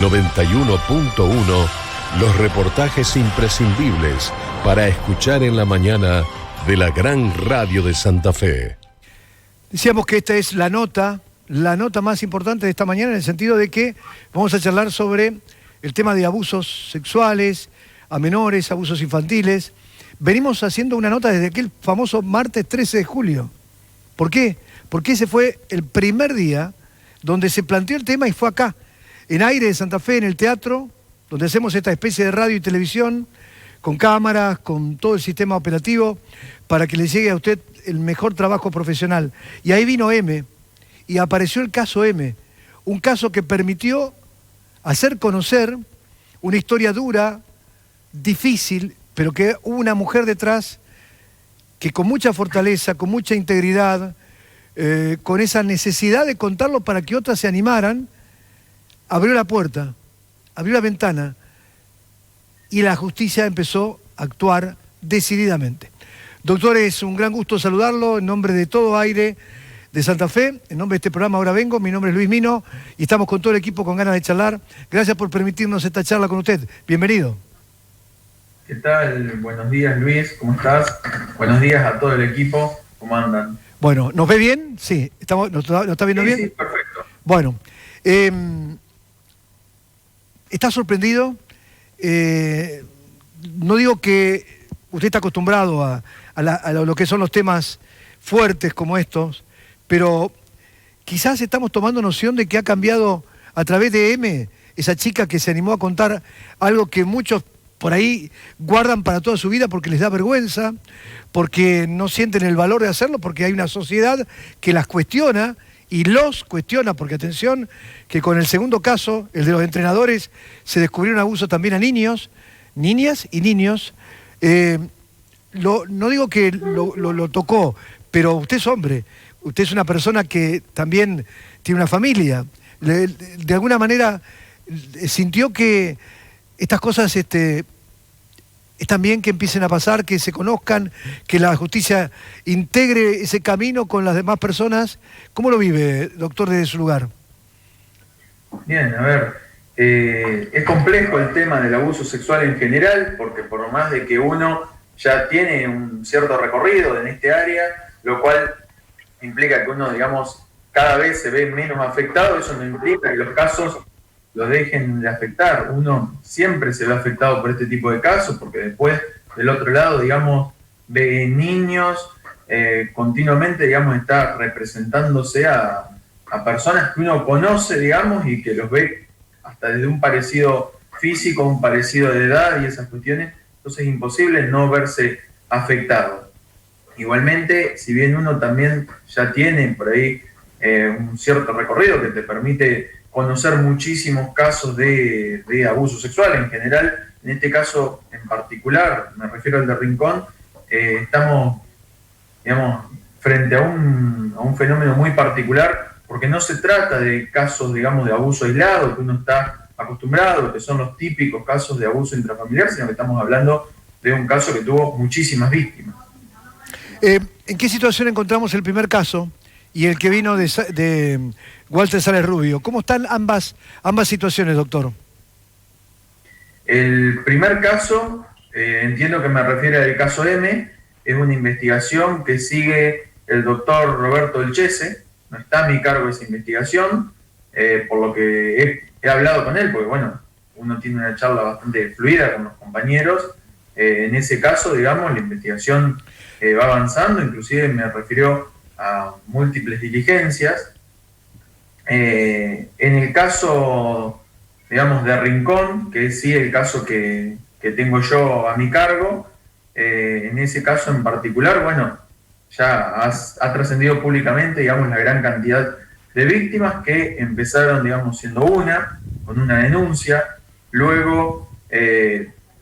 91.1, los reportajes imprescindibles para escuchar en la mañana de la gran radio de Santa Fe. Decíamos que esta es la nota más importante de esta mañana, en el sentido de que vamos a charlar sobre el tema de abusos sexuales a menores, abusos infantiles. Venimos haciendo una nota desde aquel famoso martes 13 de julio. ¿Por qué? Porque ese fue el primer día donde se planteó el tema y fue acá, en Aire de Santa Fe, en el teatro, donde hacemos esta especie de radio y televisión, con cámaras, con todo el sistema operativo, para que le llegue a usted el mejor trabajo profesional. Y ahí vino M, y apareció el caso M, un caso que permitió hacer conocer una historia dura, difícil, pero que hubo una mujer detrás que con mucha fortaleza, con mucha integridad, con esa necesidad de contarlo para que otras se animaran, abrió la puerta, abrió la ventana y la justicia empezó a actuar decididamente. Doctor, es un gran gusto saludarlo en nombre de todo Aire de Santa Fe, en nombre de este programa Ahora Vengo. Mi nombre es Luis Mino y estamos con todo el equipo con ganas de charlar. Gracias por permitirnos esta charla con usted. Bienvenido. ¿Qué tal? Buenos días, Luis, ¿cómo estás? Buenos días a todo el equipo, ¿cómo andan? Bueno, ¿nos ve bien? Sí, ¿nos está viendo bien? Sí, perfecto. Bueno, ¿está sorprendido? No digo que usted está acostumbrado a lo que son los temas fuertes como estos, pero quizás estamos tomando noción de que ha cambiado a través de M, esa chica que se animó a contar algo que muchos por ahí guardan para toda su vida porque les da vergüenza, porque no sienten el valor de hacerlo, porque hay una sociedad que las cuestiona y los cuestiona, porque atención, que con el segundo caso, el de los entrenadores, se descubrió un abuso también a niños, niñas y niños. No digo que lo tocó, pero usted es hombre, usted es una persona que también tiene una familia. De alguna manera sintió que estas cosas están bien que empiecen a pasar, que se conozcan, que la justicia integre ese camino con las demás personas. ¿Cómo lo vive, doctor, desde su lugar? Bien, a ver, es complejo el tema del abuso sexual en general, porque por más de que uno ya tiene un cierto recorrido en este área, lo cual implica que uno, digamos, cada vez se ve menos afectado, eso no implica que los casos los dejen de afectar. Uno siempre se ve afectado por este tipo de casos, porque después, del otro lado, digamos, ve niños continuamente, digamos, está representándose a personas que uno conoce, digamos, y que los ve hasta desde un parecido físico, un parecido de edad y esas cuestiones. Entonces es imposible no verse afectado. Igualmente, si bien uno también ya tiene por ahí un cierto recorrido que te permite conocer muchísimos casos de abuso sexual en general, en este caso en particular, me refiero al de Rincón, estamos, digamos, frente a un fenómeno muy particular, porque no se trata de casos, digamos, de abuso aislado, que uno está acostumbrado, que son los típicos casos de abuso intrafamiliar, sino que estamos hablando de un caso que tuvo muchísimas víctimas. ¿En qué situación encontramos el primer caso y el que vino de Walter Sales Rubio? ¿Cómo están ambas situaciones, doctor? El primer caso, entiendo que me refiere al caso M, es una investigación que sigue el doctor Roberto Elchese, no está a mi cargo esa investigación, por lo que he hablado con él, porque bueno, uno tiene una charla bastante fluida con los compañeros. En ese caso, digamos, la investigación va avanzando, inclusive me refirió a múltiples diligencias. En el caso, digamos, de Rincón, que es sí el caso que tengo yo a mi cargo, en ese caso en particular, bueno, ya ha trascendido públicamente, digamos, la gran cantidad de víctimas que empezaron, digamos, siendo con una denuncia, luego,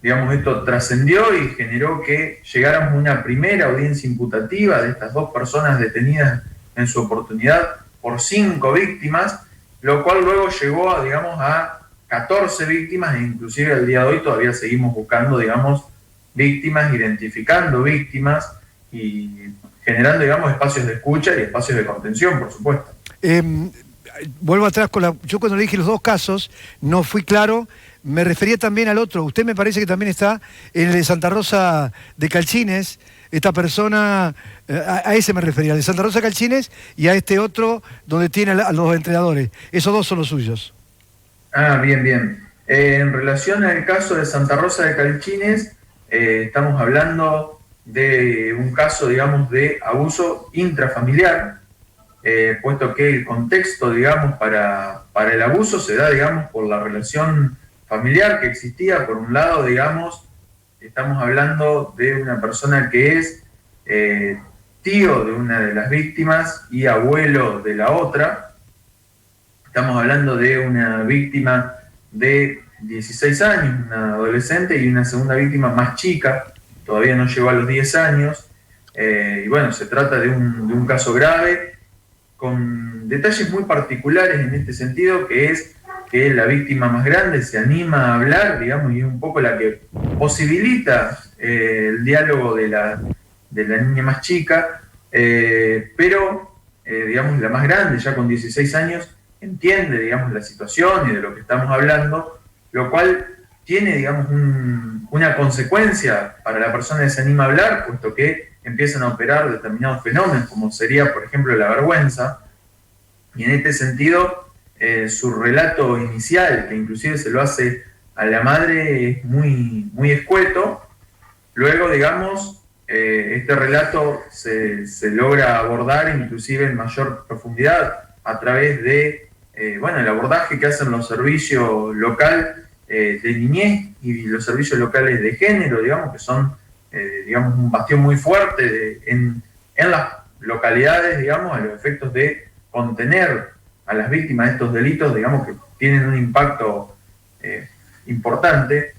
digamos, esto trascendió y generó que llegáramos a una primera audiencia imputativa de estas dos personas detenidas en su oportunidad por 5 víctimas, lo cual luego llegó a, digamos, a 14 víctimas, e inclusive al día de hoy todavía seguimos buscando, digamos, víctimas, identificando víctimas y generando, digamos, espacios de escucha y espacios de contención, por supuesto. vuelvo atrás yo cuando le dije los dos casos, no fui claro, me refería también al otro. Usted me parece que también está en el de Santa Rosa de Calchines, esta persona, a ese me refería, al de Santa Rosa de Calchines y a este otro donde tiene a los entrenadores. Esos dos son los suyos. Ah, bien, bien. En relación al caso de Santa Rosa de Calchines, estamos hablando de un caso, digamos, de abuso intrafamiliar, puesto que el contexto, digamos, para el abuso se da, digamos, por la relación familiar que existía. Por un lado, digamos, estamos hablando de una persona que es tío de una de las víctimas y abuelo de la otra. Estamos hablando de una víctima de 16 años, una adolescente, y una segunda víctima más chica, todavía no llegó a los 10 años. Y bueno, se trata de un caso grave, con detalles muy particulares en este sentido, que es que la víctima más grande se anima a hablar, digamos, y es un poco la que posibilita el diálogo de la niña más chica, pero, digamos, la más grande, ya con 16 años, entiende, digamos, la situación y de lo que estamos hablando, lo cual tiene, digamos, una consecuencia para la persona que se anima a hablar, puesto que empiezan a operar determinados fenómenos, como sería, por ejemplo, la vergüenza. Y en este sentido, su relato inicial, que inclusive se lo hace a la madre, es muy, muy escueto. Luego, digamos, este relato se logra abordar inclusive en mayor profundidad a través de, bueno, el abordaje que hacen los servicios locales de niñez y los servicios locales de género, digamos, que son, digamos, un bastión muy fuerte en las localidades, digamos, a los efectos de contener a las víctimas de estos delitos, digamos, que tienen un impacto importante,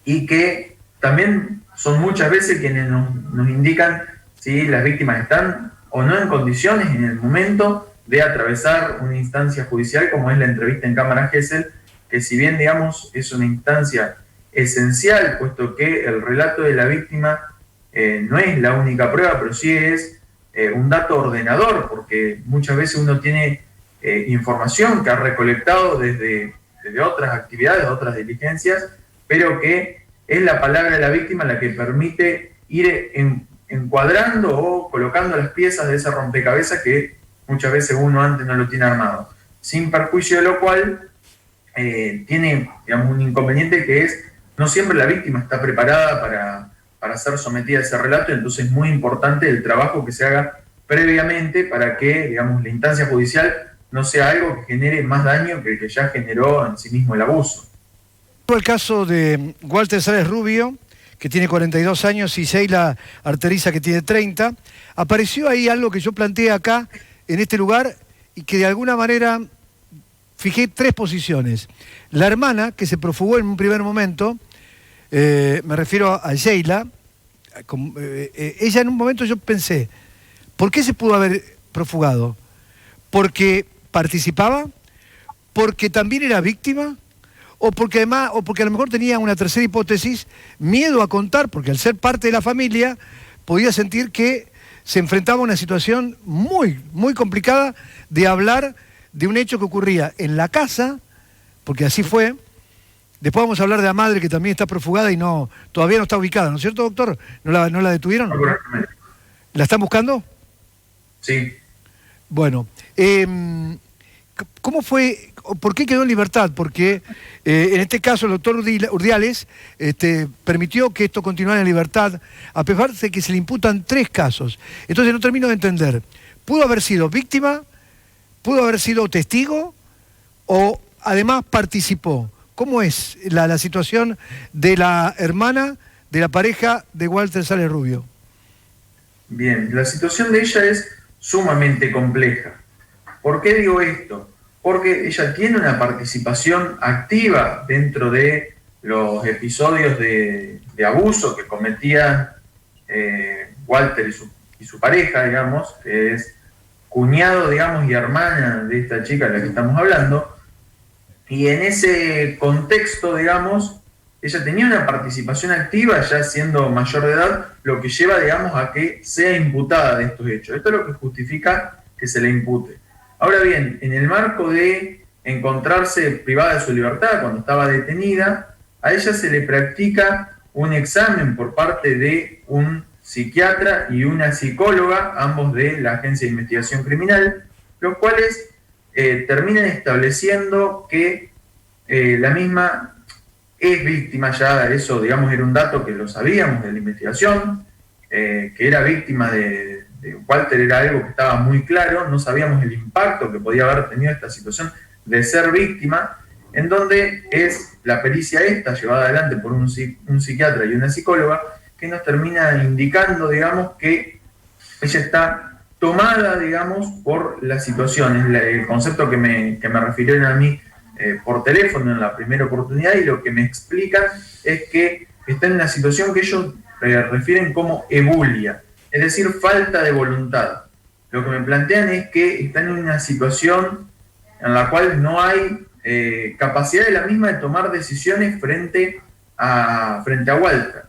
y que también son muchas veces quienes nos indican si las víctimas están o no en condiciones en el momento de atravesar una instancia judicial como es la entrevista en cámara Gesell, que si bien, digamos, es una instancia esencial, puesto que el relato de la víctima no es la única prueba, pero sí es un dato ordenador, porque muchas veces uno tiene información que ha recolectado desde otras actividades, otras diligencias, pero que es la palabra de la víctima la que permite ir encuadrando o colocando las piezas de ese rompecabezas que muchas veces uno antes no lo tiene armado. Sin perjuicio de lo cual, tiene, digamos, un inconveniente, que es no siempre la víctima está preparada para ser sometida a ese relato, entonces es muy importante el trabajo que se haga previamente para que, digamos, la instancia judicial no sea algo que genere más daño que el que ya generó en sí mismo el abuso. El caso de Walter Sales Rubio, que tiene 42 años, y Sheila Arteriza, que tiene 30, apareció ahí algo que yo planteé acá, en este lugar, y que de alguna manera fijé tres posiciones. La hermana, que se profugó en un primer momento, me refiero a Sheila, ella en un momento yo pensé, ¿por qué se pudo haber profugado? ¿Porque participaba? ¿Porque también era víctima? O porque además, o porque a lo mejor tenía una tercera hipótesis, miedo a contar, porque al ser parte de la familia podía sentir que se enfrentaba a una situación muy, muy complicada de hablar de un hecho que ocurría en la casa, porque así fue. Después vamos a hablar de la madre, que también está profugada y todavía no está ubicada, ¿no es cierto, doctor? ¿No la detuvieron? ¿La están buscando? Sí. Bueno, ¿cómo fue? ¿Por qué quedó en libertad? Porque en este caso el doctor Urdiales permitió que esto continuara en libertad, a pesar de que se le imputan 3 casos. Entonces no termino de entender. ¿Pudo haber sido víctima? ¿Pudo haber sido testigo? ¿O además participó? ¿Cómo es la situación de la hermana de la pareja de Walter Sales Rubio? Bien, la situación de ella es sumamente compleja. ¿Por qué digo esto? Porque ella tiene una participación activa dentro de los episodios de abuso que cometían Walter y su pareja, digamos, que es cuñado, digamos, y hermana de esta chica de la que estamos hablando. Y en ese contexto, digamos, ella tenía una participación activa ya siendo mayor de edad, lo que lleva, digamos, a que sea imputada de estos hechos. Esto es lo que justifica que se le impute. Ahora bien, en el marco de encontrarse privada de su libertad cuando estaba detenida, a ella se le practica un examen por parte de un psiquiatra y una psicóloga, ambos de la Agencia de Investigación Criminal, los cuales terminan estableciendo que la misma es víctima, ya eso digamos era un dato que lo sabíamos de la investigación, que era víctima de Walter, era algo que estaba muy claro, no sabíamos el impacto que podía haber tenido esta situación de ser víctima, en donde es la pericia esta llevada adelante por un psiquiatra y una psicóloga que nos termina indicando, digamos, que ella está tomada, digamos, por la situación. Es el concepto que me refirieron a mí por teléfono en la primera oportunidad, y lo que me explican es que está en una situación que ellos refieren como ebulia, es decir, falta de voluntad. Lo que me plantean es que está en una situación en la cual no hay capacidad de la misma de tomar decisiones frente a Walter,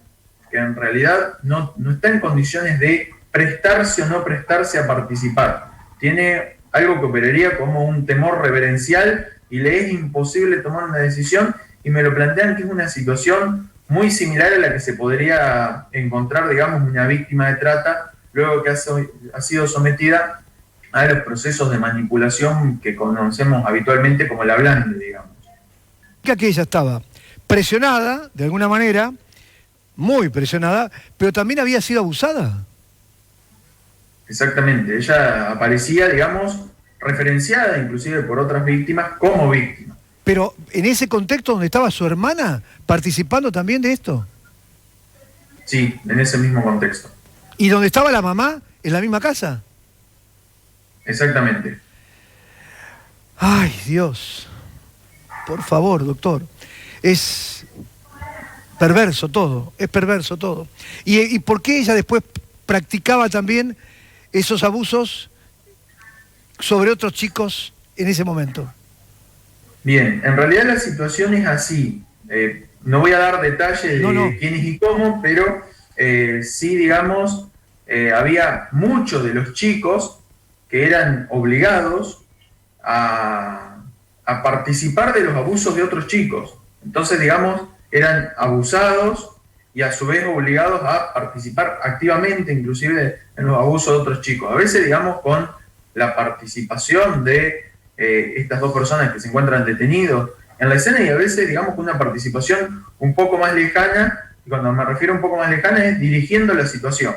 que en realidad no está en condiciones de prestarse o no prestarse a participar. Tiene algo que operaría como un temor reverencial y le es imposible tomar una decisión, y me lo plantean que es una situación muy similar a la que se podría encontrar, digamos, una víctima de trata luego que ha sido sometida a los procesos de manipulación que conocemos habitualmente como la blande, digamos. Que ella estaba presionada, de alguna manera, muy presionada, pero también había sido abusada. Exactamente, ella aparecía, digamos, referenciada inclusive por otras víctimas como víctima. Pero en ese contexto donde estaba su hermana participando también de esto. Sí, en ese mismo contexto. ¿Y donde estaba la mamá, en la misma casa? Exactamente. Ay, Dios. Por favor, doctor. Es perverso todo, es perverso todo. ¿Y por qué ella después practicaba también esos abusos sobre otros chicos en ese momento? Bien, en realidad la situación es así. No voy a dar detalles de quiénes y cómo, pero sí, digamos, había muchos de los chicos que eran obligados a participar de los abusos de otros chicos. Entonces, digamos, eran abusados y a su vez obligados a participar activamente, inclusive en los abusos de otros chicos. A veces, digamos, con la participación de estas dos personas que se encuentran detenidos en la escena, y a veces, digamos, con una participación un poco más lejana, y cuando me refiero a un poco más lejana es dirigiendo la situación.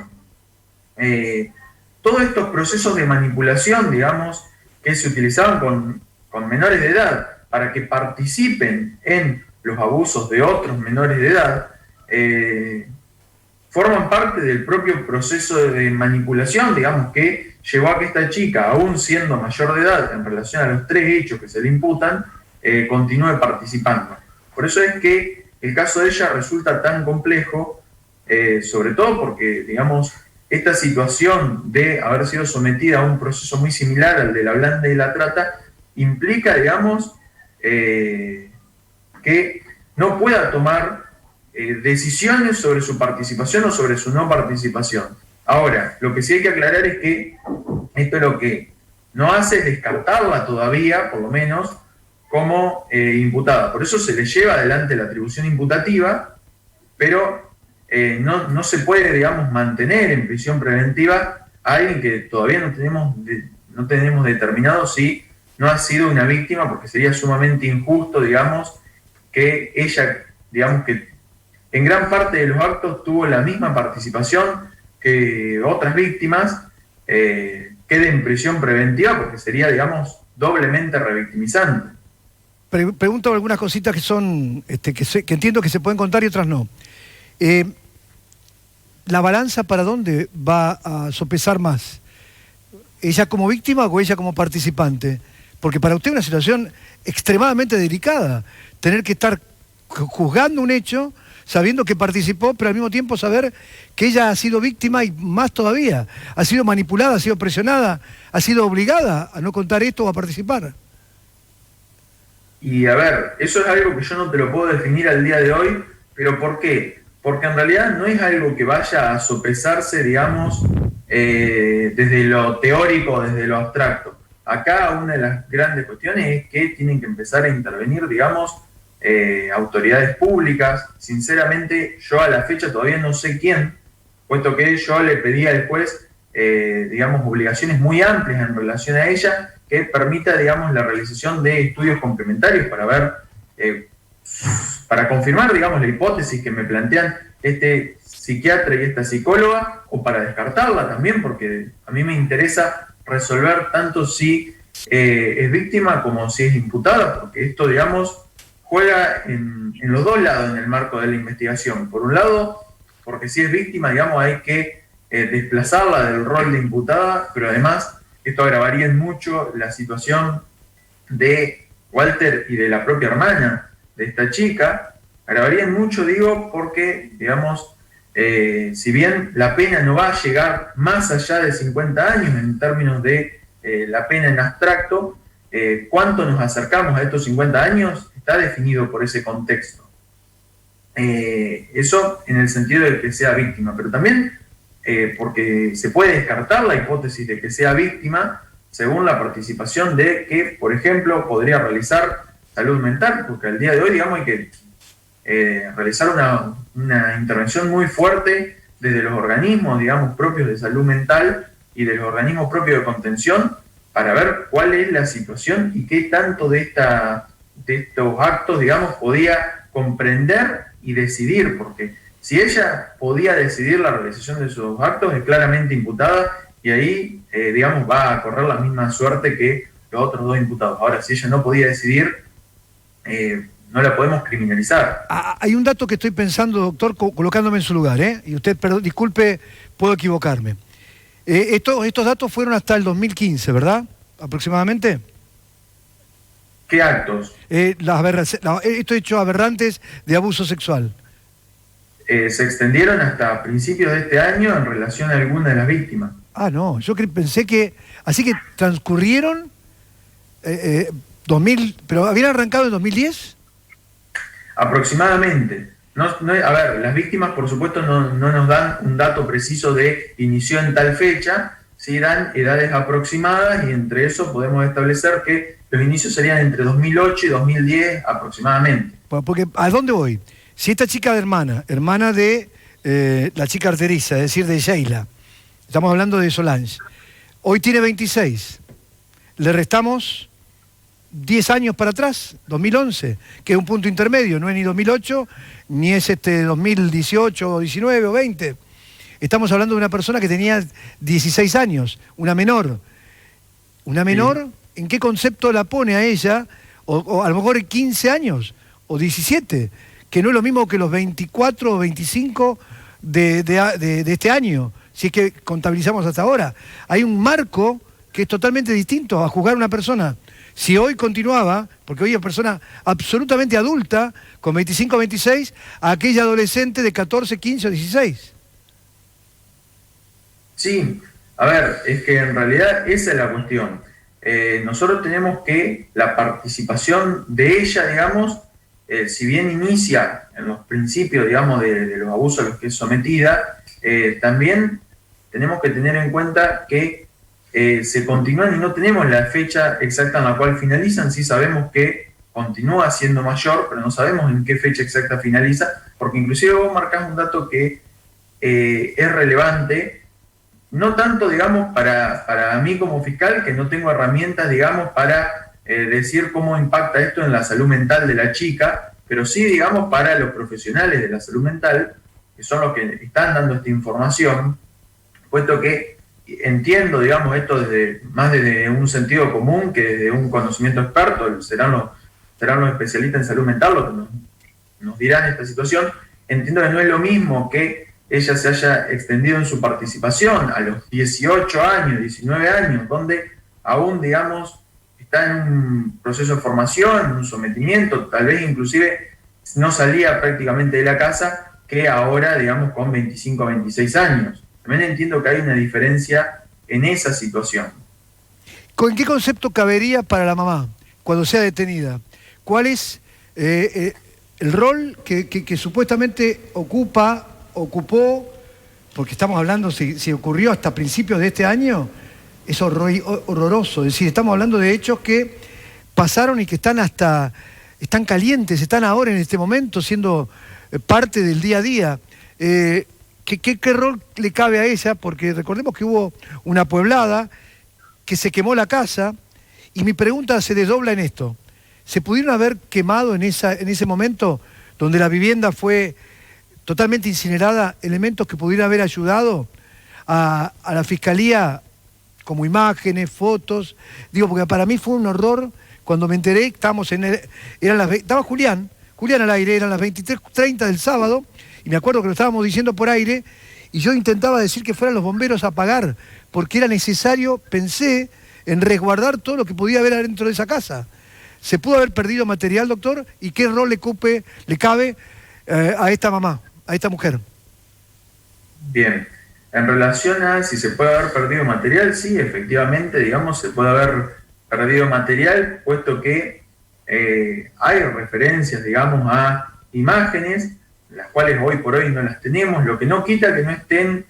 Todos estos procesos de manipulación, digamos, que se utilizaban con menores de edad para que participen en los abusos de otros menores de edad, forman parte del propio proceso de manipulación, digamos, que llevó a que esta chica, aún siendo mayor de edad en relación a los 3 hechos que se le imputan, continúe participando. Por eso es que el caso de ella resulta tan complejo, sobre todo porque, digamos, esta situación de haber sido sometida a un proceso muy similar al de la blanda y la trata implica, digamos, que no pueda tomar decisiones sobre su participación o sobre su no participación. Ahora, lo que sí hay que aclarar es que esto lo que no hace es descartarla todavía, por lo menos, como imputada. Por eso se le lleva adelante la atribución imputativa, pero no se puede, digamos, mantener en prisión preventiva a alguien que todavía no tenemos determinado si no ha sido una víctima, porque sería sumamente injusto, digamos, que ella, digamos, que en gran parte de los actos tuvo la misma participación que otras víctimas, quede en prisión preventiva, porque sería, digamos, doblemente revictimizante. Pregunto algunas cositas que son, que entiendo que se pueden contar y otras no. ¿La balanza para dónde va a sopesar más? ¿Ella como víctima o ella como participante? Porque para usted es una situación extremadamente delicada, tener que estar juzgando un hecho, sabiendo que participó, pero al mismo tiempo saber que ella ha sido víctima, y más todavía, ha sido manipulada, ha sido presionada, ha sido obligada a no contar esto o a participar. Y a ver, eso es algo que yo no te lo puedo definir al día de hoy, pero ¿por qué? Porque en realidad no es algo que vaya a sopesarse, digamos, desde lo teórico, desde lo abstracto. acá una de las grandes cuestiones es que tienen que empezar a intervenir, digamos, autoridades públicas. Sinceramente, yo a la fecha todavía no sé quién, puesto que yo le pedí al juez, digamos, obligaciones muy amplias en relación a ella, que permita, digamos, la realización de estudios complementarios para ver, para confirmar, digamos, la hipótesis que me plantean este psiquiatra y esta psicóloga, o para descartarla también, porque a mí me interesa resolver tanto si es víctima como si es imputada, porque esto, digamos, juega en los dos lados en el marco de la investigación. Por un lado, porque si es víctima, digamos, hay que desplazarla del rol de imputada, pero además esto agravaría mucho la situación de Walter y de la propia hermana de esta chica. Agravaría mucho, digo, porque, digamos, si bien la pena no va a llegar más allá de 50 años en términos de la pena en abstracto, cuánto nos acercamos a estos 50 años está definido por ese contexto. Eso en el sentido de que sea víctima, pero también porque se puede descartar la hipótesis de que sea víctima según la participación de que, por ejemplo, podría realizar salud mental, porque al día de hoy, digamos, hay que realizar una intervención muy fuerte desde los organismos, digamos, propios de salud mental y de los organismos propios de contención para ver cuál es la situación y qué tanto de estos actos, digamos, podía comprender y decidir, porque si ella podía decidir la realización de esos actos, es claramente imputada y ahí, digamos, va a correr la misma suerte que los otros dos imputados. Ahora, si ella no podía decidir, no la podemos criminalizar. Hay un dato que estoy pensando, doctor, colocándome en su lugar, y usted, perdón, disculpe, puedo equivocarme. Estos datos fueron hasta el 2015, ¿verdad? Aproximadamente. ¿Qué actos? Estos hechos aberrantes de abuso sexual. Se extendieron hasta principios de este año en relación a alguna de las víctimas. Ah, no, yo pensé que... Así que transcurrieron... 2000, ¿pero habían arrancado en 2010? Aproximadamente. A ver, las víctimas, por supuesto, no nos dan un dato preciso de inició en tal fecha, sí dan edades aproximadas y entre eso podemos establecer que los inicios serían entre 2008 y 2010 aproximadamente. Porque, ¿a dónde voy? Si esta chica de hermana de la chica arteriza, es decir, de Sheila, estamos hablando de Solange, hoy tiene 26, le restamos 10 años para atrás, 2011, que es un punto intermedio, no es ni 2008, ni es 2018 o 19 o 20. Estamos hablando de una persona que tenía 16 años, una menor. ¿Una menor? Sí. ¿En qué concepto la pone a ella? O a lo mejor 15 años, o 17, que no es lo mismo que los 24 o 25 de este año, si es que contabilizamos hasta ahora. Hay un marco que es totalmente distinto a juzgar a una persona. Si hoy continuaba, porque hoy es una persona absolutamente adulta, con 25 o 26, a aquella adolescente de 14, 15 o 16. Sí, a ver, es que en realidad esa es la cuestión. Nosotros tenemos que la participación de ella, digamos, si bien inicia en los principios, digamos, de los abusos a los que es sometida, también tenemos que tener en cuenta que se continúan y no tenemos la fecha exacta en la cual finalizan. Sí sabemos que continúa siendo mayor, pero no sabemos en qué fecha exacta finaliza, porque inclusive vos marcás un dato que es relevante, no tanto, digamos, para mí como fiscal, que no tengo herramientas, digamos, para decir cómo impacta esto en la salud mental de la chica, pero sí, digamos, para los profesionales de la salud mental, que son los que están dando esta información, puesto que entiendo, digamos, esto más desde un sentido común que desde un conocimiento experto, serán los especialistas en salud mental los que nos dirán esta situación. Entiendo que no es lo mismo que ella se haya extendido en su participación a los 18 años, 19 años, donde aún, digamos, está en un proceso de formación, en un sometimiento, tal vez inclusive no salía prácticamente de la casa, que ahora, digamos, con 25 o 26 años. También entiendo que hay una diferencia en esa situación. ¿En qué concepto cabería para la mamá cuando sea detenida? ¿Cuál es el rol que supuestamente ocupó, porque estamos hablando si ocurrió hasta principios de este año, es horroroso. Es decir, estamos hablando de hechos que pasaron y que están calientes, están ahora en este momento siendo parte del día a día. ¿Qué rol le cabe a ella? Porque recordemos que hubo una pueblada, que se quemó la casa, y mi pregunta se desdobla en esto. ¿Se pudieron haber quemado en ese momento, donde la vivienda fue totalmente incinerada, elementos que pudieran haber ayudado a la Fiscalía, como imágenes, fotos? Digo, porque para mí fue un horror cuando me enteré. Estaba Julián al aire, eran las 23:30 del sábado, y me acuerdo que lo estábamos diciendo por aire, y yo intentaba decir que fueran los bomberos a apagar, porque era necesario, pensé, en resguardar todo lo que podía haber adentro de esa casa. ¿Se pudo haber perdido material, doctor? ¿Y qué rol le cabe a esta mamá, a esta mujer? Bien, en relación a si se puede haber perdido material, sí, efectivamente, digamos, se puede haber perdido material, puesto que hay referencias, digamos, a imágenes, las cuales hoy por hoy no las tenemos, lo que no quita que no estén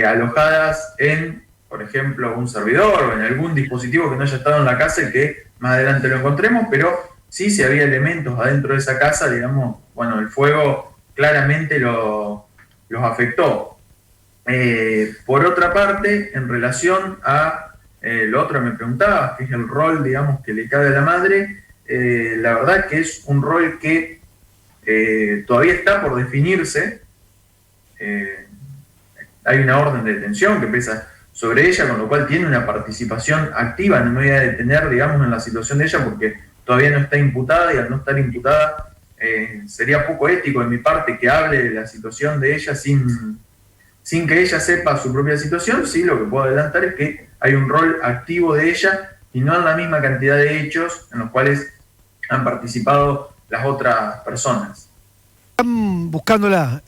alojadas en, por ejemplo, un servidor o en algún dispositivo que no haya estado en la casa y que más adelante lo encontremos, pero sí, si había elementos adentro de esa casa, digamos, bueno, el fuego claramente los afectó. Por otra parte, en relación a lo otro me preguntaba, que es el rol, digamos, que le cabe a la madre, la verdad que es un rol que todavía está por definirse. Hay una orden de detención que pesa sobre ella, con lo cual tiene una participación activa. No me voy a detener, digamos, en la situación de ella porque todavía no está imputada, y al no estar imputada sería poco ético de mi parte que hable de la situación de ella sin que ella sepa su propia situación. Sí, lo que puedo adelantar es que hay un rol activo de ella y no en la misma cantidad de hechos en los cuales han participado las otras personas. ¿Están buscándola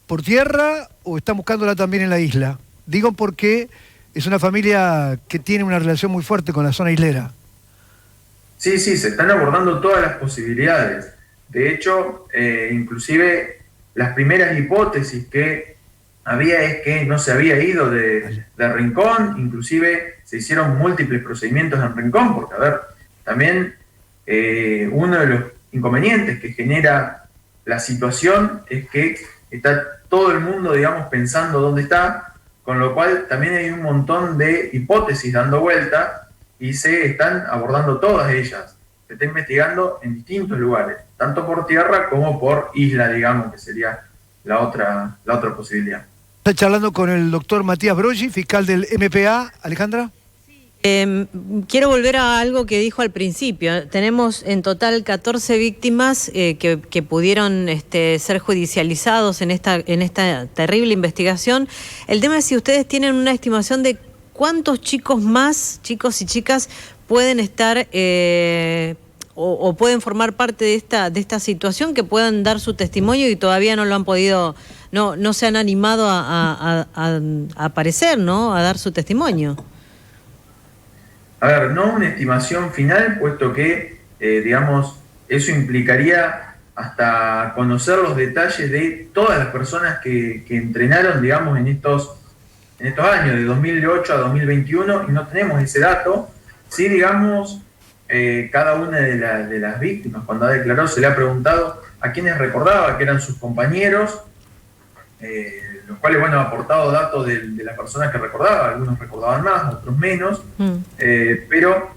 por tierra o están buscándola también en la isla? Digo porque es una familia que tiene una relación muy fuerte con la zona islera. Sí, se están abordando todas las posibilidades. De hecho, inclusive las primeras hipótesis que había es que no se había ido de Rincón, inclusive se hicieron múltiples procedimientos en Rincón, porque, a ver, también uno de los inconvenientes que genera la situación es que está todo el mundo, digamos, pensando dónde está, con lo cual también hay un montón de hipótesis dando vuelta y se están abordando todas ellas. Se está investigando en distintos lugares, tanto por tierra como por isla, digamos, que sería la otra posibilidad. ¿Está charlando con el doctor Matías Broggi, fiscal del MPA, Alejandra? Quiero volver a algo que dijo al principio. Tenemos en total 14 víctimas que pudieron ser judicializados en esta terrible investigación. El tema es si ustedes tienen una estimación de cuántos chicos más, chicos y chicas, pueden estar o pueden formar parte de esta situación, que puedan dar su testimonio y todavía no lo han podido, no se han animado a aparecer, ¿no? A dar su testimonio. A ver, no una estimación final, puesto que, digamos, eso implicaría hasta conocer los detalles de todas las personas que entrenaron, digamos, en estos años, de 2008 a 2021, y no tenemos ese dato. Sí, digamos, cada una de las víctimas, cuando ha declarado, se le ha preguntado a quienes recordaba que eran sus compañeros, los cuales, bueno, ha aportado datos de las personas que recordaba. Algunos recordaban más, otros menos, pero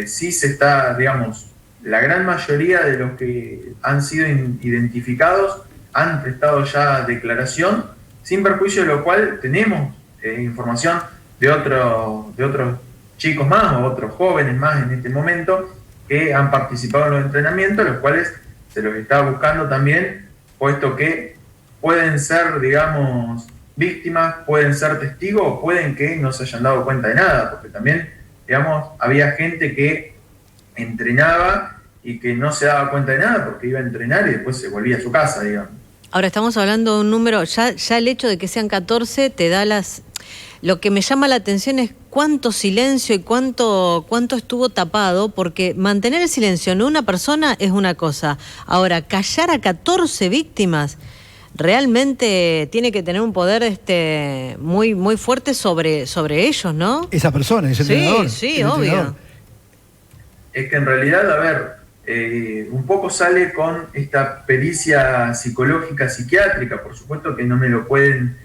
sí se está, digamos, la gran mayoría de los que han sido identificados han prestado ya declaración, sin perjuicio de lo cual tenemos información de otros chicos más o otros jóvenes más en este momento que han participado en los entrenamientos, los cuales se los está buscando también, puesto que pueden ser, digamos, víctimas, pueden ser testigos, pueden que no se hayan dado cuenta de nada, porque también, digamos, había gente que entrenaba y que no se daba cuenta de nada porque iba a entrenar y después se volvía a su casa, digamos. Ahora estamos hablando de un número, ya el hecho de que sean 14 te da Lo que me llama la atención es cuánto silencio y cuánto estuvo tapado, porque mantener el silencio en una persona es una cosa. Ahora, callar a 14 víctimas realmente tiene que tener un poder muy, muy fuerte sobre ellos, ¿no? Esa persona, ese entrenador. Sí, el obvio. entrenador. Es que en realidad, a ver, un poco sale con esta pericia psicológica psiquiátrica. Por supuesto que no me lo pueden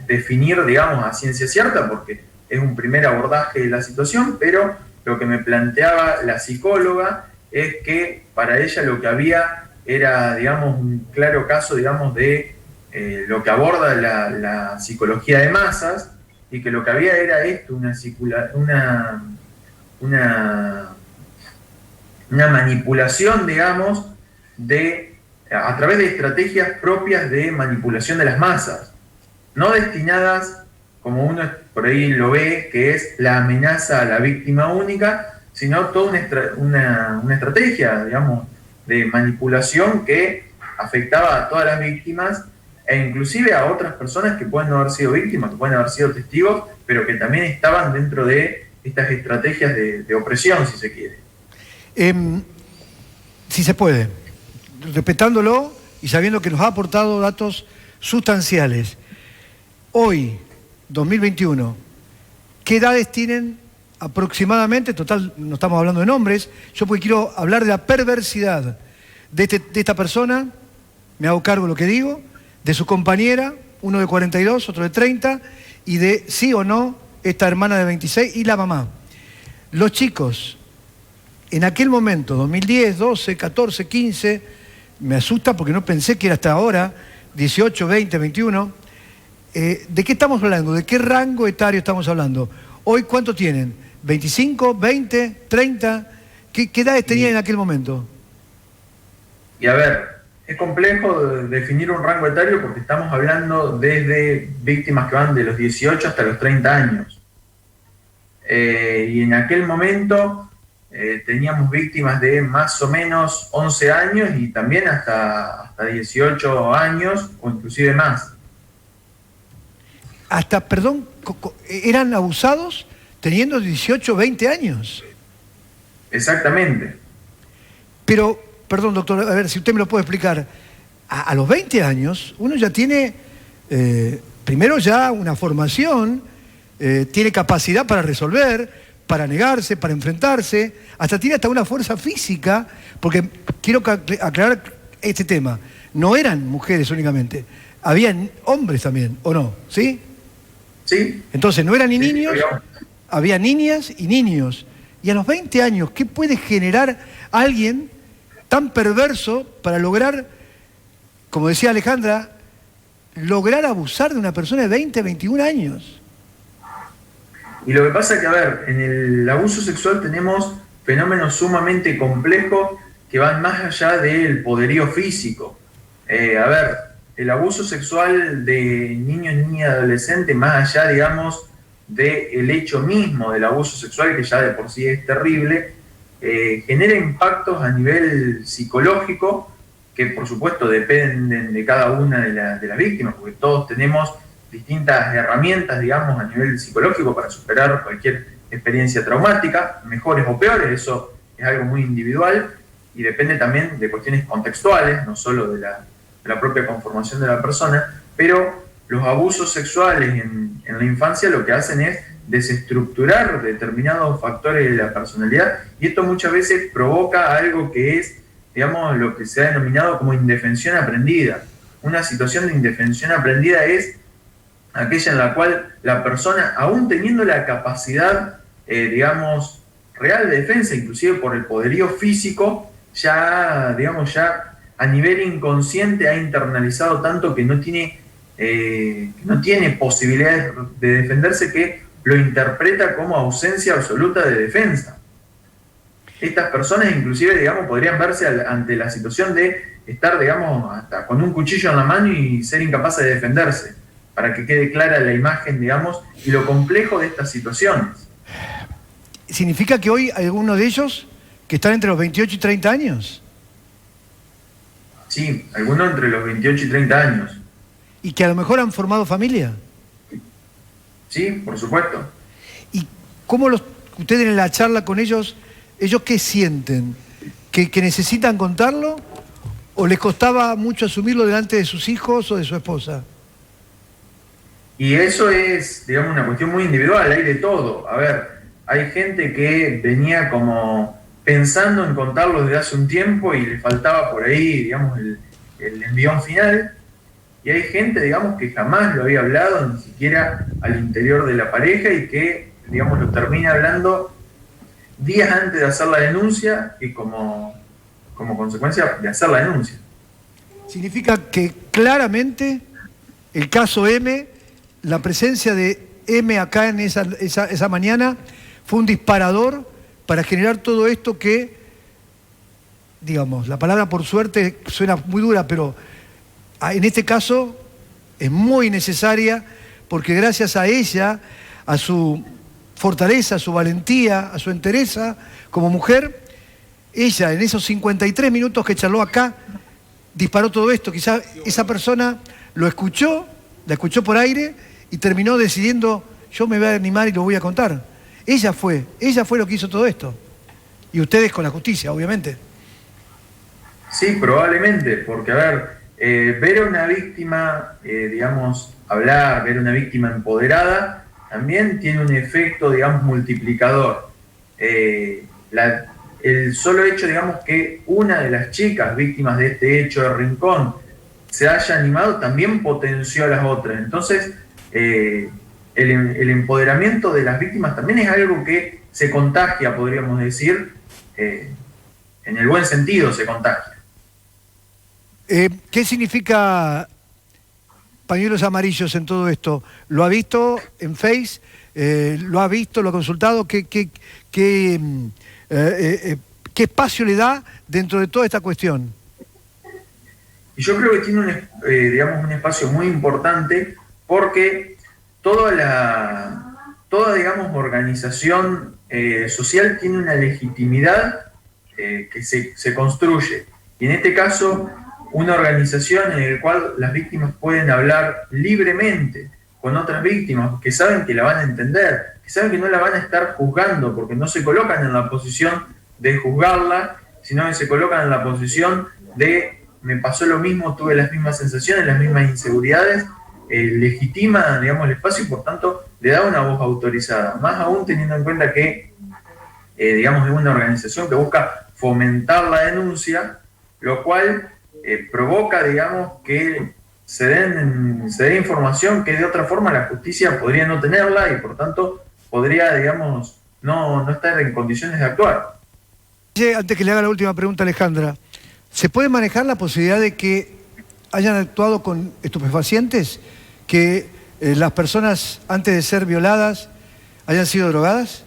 definir, digamos, a ciencia cierta, porque es un primer abordaje de la situación, pero lo que me planteaba la psicóloga es que para ella lo que había era, digamos, un claro caso, digamos, de lo que aborda la psicología de masas, y que lo que había era esto, una manipulación, digamos, a través de estrategias propias de manipulación de las masas, no destinadas, como uno por ahí lo ve, que es la amenaza a la víctima única, sino toda una estrategia, digamos, de manipulación que afectaba a todas las víctimas e inclusive a otras personas que pueden no haber sido víctimas, que pueden haber sido testigos, pero que también estaban dentro de estas estrategias de opresión, si se quiere. Si se puede, respetándolo y sabiendo que nos ha aportado datos sustanciales. Hoy, 2021, ¿qué edades tienen aproximadamente? Total, no estamos hablando de nombres, yo porque quiero hablar de la perversidad de esta persona, me hago cargo de lo que digo, de su compañera, uno de 42, otro de 30, y de sí o no, esta hermana de 26 y la mamá. Los chicos, en aquel momento, 2010, 12, 14, 15, me asusta porque no pensé que era hasta ahora, 18, 20, 21. ¿De qué estamos hablando? ¿De qué rango etario estamos hablando? Hoy, ¿cuánto tienen? ¿25, 20, 30? ¿Qué edades tenían en aquel momento? Y a ver, es complejo definir un rango etario porque estamos hablando desde víctimas que van de los 18 hasta los 30 años. Y en aquel momento teníamos víctimas de más o menos 11 años y también hasta 18 años o inclusive más. Hasta, perdón, eran abusados teniendo 18, 20 años. Exactamente. Pero, perdón, doctor, a ver si usted me lo puede explicar. A los 20 años uno ya tiene, primero ya una formación, tiene capacidad para resolver, para negarse, para enfrentarse, tiene hasta una fuerza física, porque quiero aclarar este tema. No eran mujeres únicamente, habían hombres también, ¿o no? ¿Sí? Sí. Entonces no eran ni Sí, niños, digamos. había niñas y niños. Y a los 20 años, ¿qué puede generar alguien tan perverso para lograr, como decía Alejandra, lograr abusar de una persona de 20, 21 años? Y lo que pasa es que, a ver, en el abuso sexual tenemos fenómenos sumamente complejos que van más allá del poderío físico. A ver, el abuso sexual de niños, niñas y adolescentes, más allá, digamos, del hecho mismo del abuso sexual, que ya de por sí es terrible, genera impactos a nivel psicológico que, por supuesto, dependen de cada una de las víctimas, porque todos tenemos distintas herramientas, digamos, a nivel psicológico para superar cualquier experiencia traumática, mejores o peores, eso es algo muy individual y depende también de cuestiones contextuales, no solo de la propia conformación de la persona, pero los abusos sexuales en la infancia lo que hacen es desestructurar determinados factores de la personalidad y esto muchas veces provoca algo que es, digamos, lo que se ha denominado como indefensión aprendida. Una situación de indefensión aprendida es aquella en la cual la persona, aún teniendo la capacidad, digamos, real de defensa, inclusive por el poderío físico, ya, digamos, ya a nivel inconsciente ha internalizado tanto que no tiene posibilidades de defenderse, que lo interpreta como ausencia absoluta de defensa. Estas personas inclusive, digamos, podrían verse ante la situación de estar, digamos, hasta con un cuchillo en la mano y ser incapaces de defenderse, para que quede clara la imagen, digamos, y lo complejo de estas situaciones. ¿Significa que hoy hay algunos de ellos que están entre los 28 y 30 años? Sí, algunos entre los 28 y 30 años. ¿Y que a lo mejor han formado familia? Sí, por supuesto. ¿Y cómo ustedes en la charla con ellos qué sienten? ¿Que necesitan contarlo? o les costaba mucho asumirlo delante de sus hijos o de su esposa? Y eso es, digamos, una cuestión muy individual, hay de todo. A ver, hay gente que venía como pensando en contarlo desde hace un tiempo y le faltaba por ahí, digamos, el envión final. Y hay gente, digamos, que jamás lo había hablado, ni siquiera al interior de la pareja, y que, digamos, lo termina hablando días antes de hacer la denuncia y como consecuencia de hacer la denuncia. Significa que claramente el caso M, la presencia de M acá en esa mañana, fue un disparador para generar todo esto que, digamos, la palabra por suerte suena muy dura, pero en este caso es muy necesaria, porque gracias a ella, a su fortaleza, a su valentía, a su entereza como mujer, ella en esos 53 minutos que charló acá, disparó todo esto. Quizá esa persona lo escuchó, la escuchó por aire y terminó decidiendo, yo me voy a animar y lo voy a contar. Ella fue lo que hizo todo esto. Y ustedes con la justicia, obviamente. Sí, probablemente, porque a ver, ver a una víctima, digamos, hablar, ver a una víctima empoderada, también tiene un efecto, digamos, multiplicador. El solo hecho, digamos, que una de las chicas víctimas de este hecho de Rincón se haya animado, también potenció a las otras. Entonces, el empoderamiento de las víctimas también es algo que se contagia, podríamos decir, en el buen sentido se contagia. ¿Qué significa pañuelos amarillos en todo esto? ¿Lo ha visto en Face? ¿Lo ha visto? ¿Lo ha consultado? ¿Qué espacio le da dentro de toda esta cuestión? Y yo creo que tiene digamos, un espacio muy importante, porque toda digamos, organización social tiene una legitimidad que se construye. Y en este caso, una organización en la cual las víctimas pueden hablar libremente con otras víctimas, que saben que la van a entender, que saben que no la van a estar juzgando, porque no se colocan en la posición de juzgarla, sino que se colocan en la posición de me pasó lo mismo, tuve las mismas sensaciones, las mismas inseguridades, legitima, digamos, el espacio y por tanto le da una voz autorizada, más aún teniendo en cuenta que, digamos, es una organización que busca fomentar la denuncia, lo cual provoca, digamos, que se dé información que de otra forma la justicia podría no tenerla y por tanto podría, digamos, no estar en condiciones de actuar. Antes que le haga la última pregunta, Alejandra, ¿se puede manejar la posibilidad de que hayan actuado con estupefacientes? ¿Que las personas antes de ser violadas hayan sido drogadas?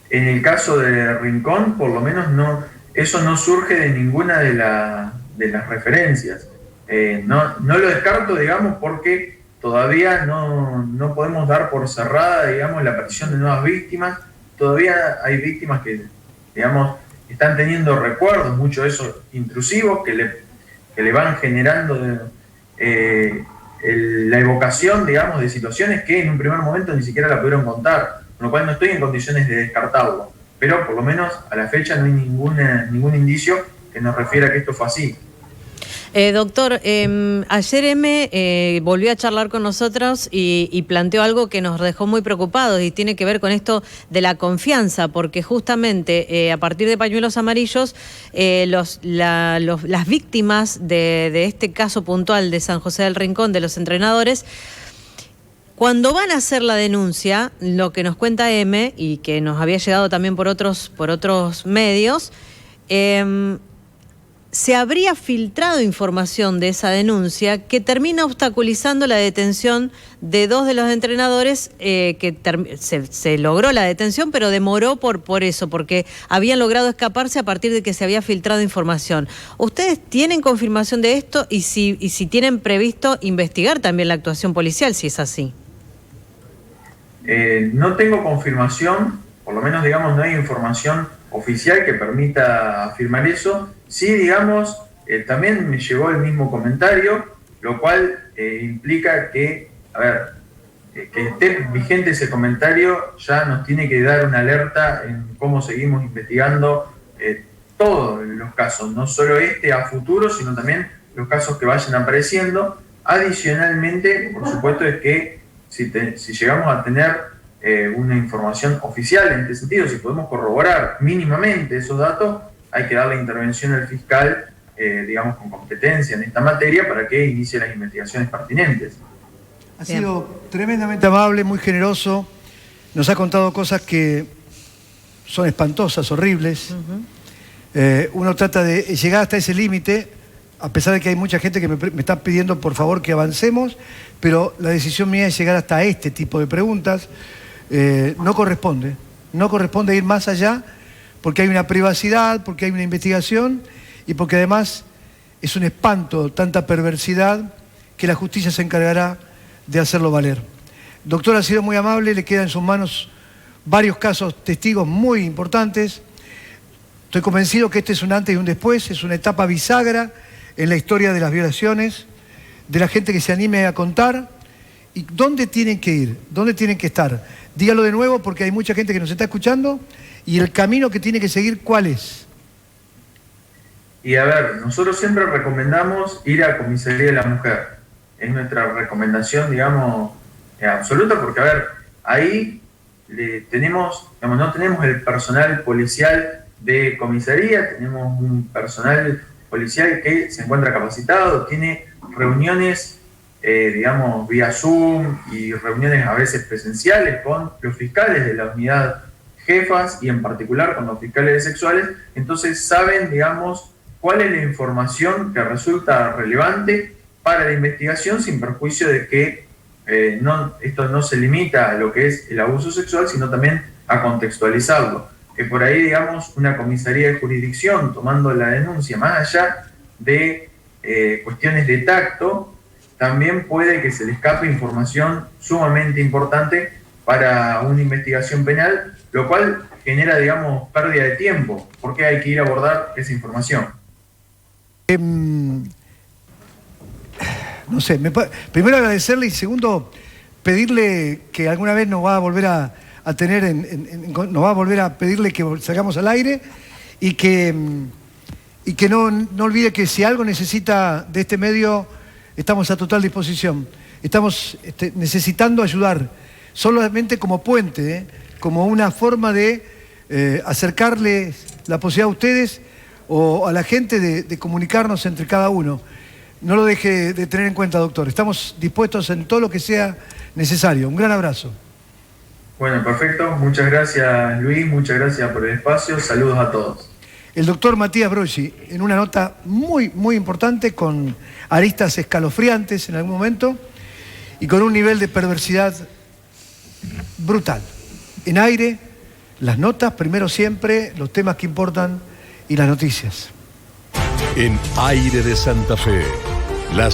En el caso de Rincón, por lo menos no, eso no surge de ninguna de las referencias. No lo descarto, digamos, porque todavía no podemos dar por cerrada, digamos, la aparición de nuevas víctimas. Todavía hay víctimas que, digamos, están teniendo recuerdos, mucho de esos intrusivos, que le van generando la evocación, digamos, de situaciones que en un primer momento ni siquiera la pudieron contar, con lo cual no estoy en condiciones de descartarlo. Pero por lo menos a la fecha no hay ningún indicio que nos refiera a que esto fue así. Doctor, ayer M volvió a charlar con nosotros y planteó algo que nos dejó muy preocupados y tiene que ver con esto de la confianza, porque justamente a partir de Pañuelos Amarillos, las víctimas de este caso puntual de San José del Rincón, de los entrenadores, cuando van a hacer la denuncia, lo que nos cuenta M, y que nos había llegado también por otros medios, se habría filtrado información de esa denuncia que termina obstaculizando la detención de dos de los entrenadores, se logró la detención, pero demoró por eso, porque habían logrado escaparse a partir de que se había filtrado información. ¿Ustedes tienen confirmación de esto y si tienen previsto investigar también la actuación policial, si es así? No tengo confirmación, por lo menos, digamos, no hay información oficial que permita afirmar eso. Sí, digamos, también me llegó el mismo comentario, lo cual implica que, que esté vigente ese comentario ya nos tiene que dar una alerta en cómo seguimos investigando todos los casos, no solo a futuro, sino también los casos que vayan apareciendo. Adicionalmente, por supuesto, es que si llegamos a tener una información oficial en este sentido, si podemos corroborar mínimamente esos datos, hay que darle intervención al fiscal, digamos, con competencia en esta materia para que inicie las investigaciones pertinentes. Ha sido tremendamente amable, muy generoso, nos ha contado cosas que son espantosas, horribles. Uno trata de llegar hasta ese límite, a pesar de que hay mucha gente que me está pidiendo por favor que avancemos, pero la decisión mía es llegar hasta este tipo de preguntas. No corresponde ir más allá, porque hay una privacidad, porque hay una investigación y porque además es un espanto tanta perversidad que la justicia se encargará de hacerlo valer. Doctor, ha sido muy amable, le quedan en sus manos varios casos, testigos muy importantes. Estoy convencido que este es un antes y un después, es una etapa bisagra en la historia de las violaciones, de la gente que se anime a contar. ¿Y dónde tienen que ir? ¿Dónde tienen que estar? Dígalo de nuevo porque hay mucha gente que nos está escuchando y el camino que tiene que seguir, ¿cuál es? Y a ver, nosotros siempre recomendamos ir a Comisaría de la Mujer. Es nuestra recomendación, digamos, absoluta, porque a ver, ahí tenemos, digamos, no tenemos el personal policial de comisaría, tenemos un personal policial que se encuentra capacitado, tiene reuniones, digamos, vía Zoom y reuniones a veces presenciales con los fiscales de la unidad jefas y en particular con los fiscales sexuales. Entonces saben, digamos, cuál es la información que resulta relevante para la investigación, sin perjuicio de que esto no se limita a lo que es el abuso sexual, sino también a contextualizarlo. Que por ahí, digamos, una comisaría de jurisdicción tomando la denuncia, más allá de cuestiones de tacto, también puede que se le escape información sumamente importante para una investigación penal, lo cual genera, digamos, pérdida de tiempo, porque hay que ir a abordar esa información. No sé, primero agradecerle y segundo pedirle que alguna vez nos va a volver a tener, nos va a volver a pedirle que salgamos al aire y que no olvide que si algo necesita de este medio, estamos a total disposición. Estamos necesitando ayudar, solamente como puente, como una forma de acercarle la posibilidad a ustedes o a la gente de comunicarnos entre cada uno. No lo deje de tener en cuenta, doctor. Estamos dispuestos en todo lo que sea necesario. Un gran abrazo. Bueno, perfecto. Muchas gracias, Luis. Muchas gracias por el espacio. Saludos a todos. El doctor Matías Broggi, en una nota muy, muy importante, con aristas escalofriantes en algún momento y con un nivel de perversidad brutal. En aire, las notas, primero siempre, los temas que importan y las noticias. En Aire de Santa Fe, las